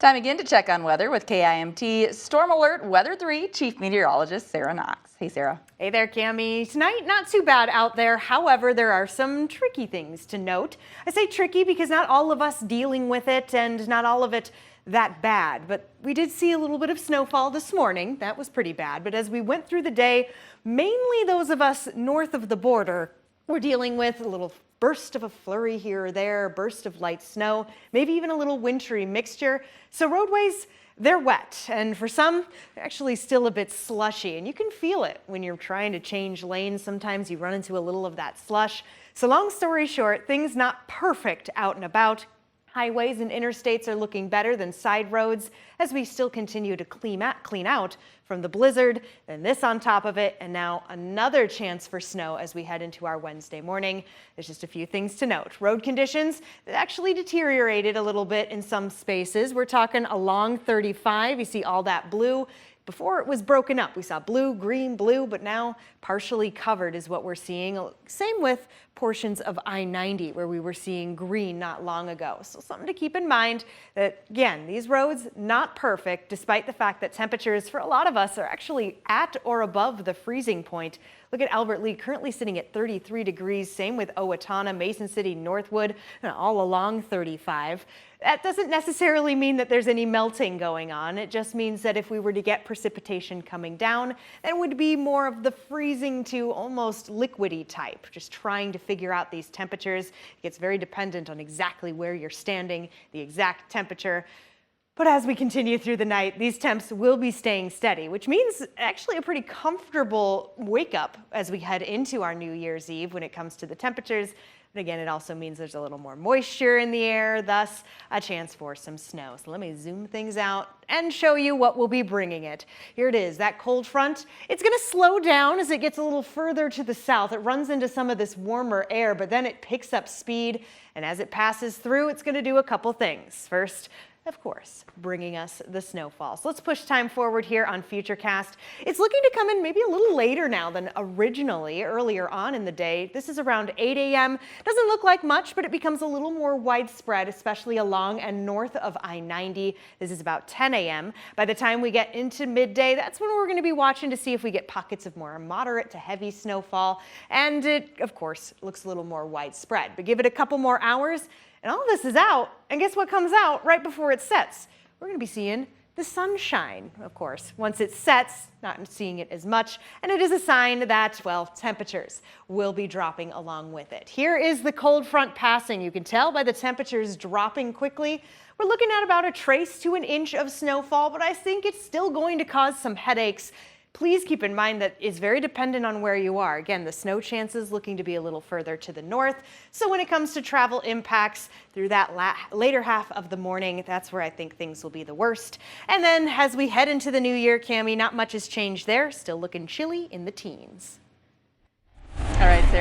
Time again to check on weather with KIMT Storm Alert Weather 3 Chief Meteorologist Sarah Knox. Hey, Sarah. Hey there, Cami. Tonight, not too bad out there. However, there are some tricky things to note. I say tricky because not all of us dealing with it and not all of it that bad. But we did see a little bit of snowfall this morning. That was pretty bad. But as we went through the day, mainly those of us north of the border were dealing with a little burst of a flurry here or there, burst of light snow, maybe even a little wintry mixture. So roadways, they're wet, and for some, they're actually still a bit slushy, and you can feel it when you're trying to change lanes. Sometimes you run into a little of that slush. So long story short, things not perfect out and about. Highways and interstates are looking better than side roads as we still continue to clean out from the blizzard, then this on top of it, and now another chance for snow as we head into our Wednesday morning. There's just a few things to note. Road conditions actually deteriorated a little bit in some spaces. We're talking along 35. You see all that blue. Before it was broken up, we saw blue, green, blue, but now partially covered is what we're seeing. Same with portions of I-90 where we were seeing green not long ago. So something to keep in mind that, again, these roads not perfect despite the fact that temperatures for a lot of us are actually at or above the freezing point. Look at Albert Lea currently sitting at 33 degrees. Same with Owatonna, Mason City, Northwood, all along 35. That doesn't necessarily mean that there's any melting going on. It just means that if we were to get precipitation coming down, then it would be more of the freezing to almost liquidy type, just trying to figure out these temperatures. It gets very dependent on exactly where you're standing, the exact temperature. But as we continue through the night, these temps will be staying steady, which means actually a pretty comfortable wake up as we head into our New Year's Eve when it comes to the temperatures. But again, it also means there's a little more moisture in the air, thus a chance for some snow. So let me zoom things out and show you what will be bringing it. Here it is, that cold front. It's going to slow down as it gets a little further to the south. It runs into some of this warmer air, but then it picks up speed. And as it passes through, it's going to do a couple things. First, of course, bringing us the snowfall. So let's push time forward here on Futurecast. It's looking to come in maybe a little later now than originally, earlier on in the day. This is around 8 a.m. Doesn't look like much, but it becomes a little more widespread, especially along and north of I-90. This is about 10 a.m. By the time we get into midday, that's when we're going to be watching to see if we get pockets of more moderate to heavy snowfall. And it, of course, looks a little more widespread. But give it a couple more hours, and all this is out, and guess what comes out right before it sets? We're going to be seeing the sunshine, of course. Once it sets, not seeing it as much, and it is a sign that, well, temperatures will be dropping along with it. Here is the cold front passing. You can tell by the temperatures dropping quickly. We're looking at about a trace to an inch of snowfall, but I think it's still going to cause some headaches. Please keep in mind that it's very dependent on where you are. Again, the snow chances looking to be a little further to the north. So when it comes to travel impacts through that later half of the morning, that's where I think things will be the worst. And then as we head into the new year, Cami, not much has changed there. Still looking chilly in the teens. All right, Sarah.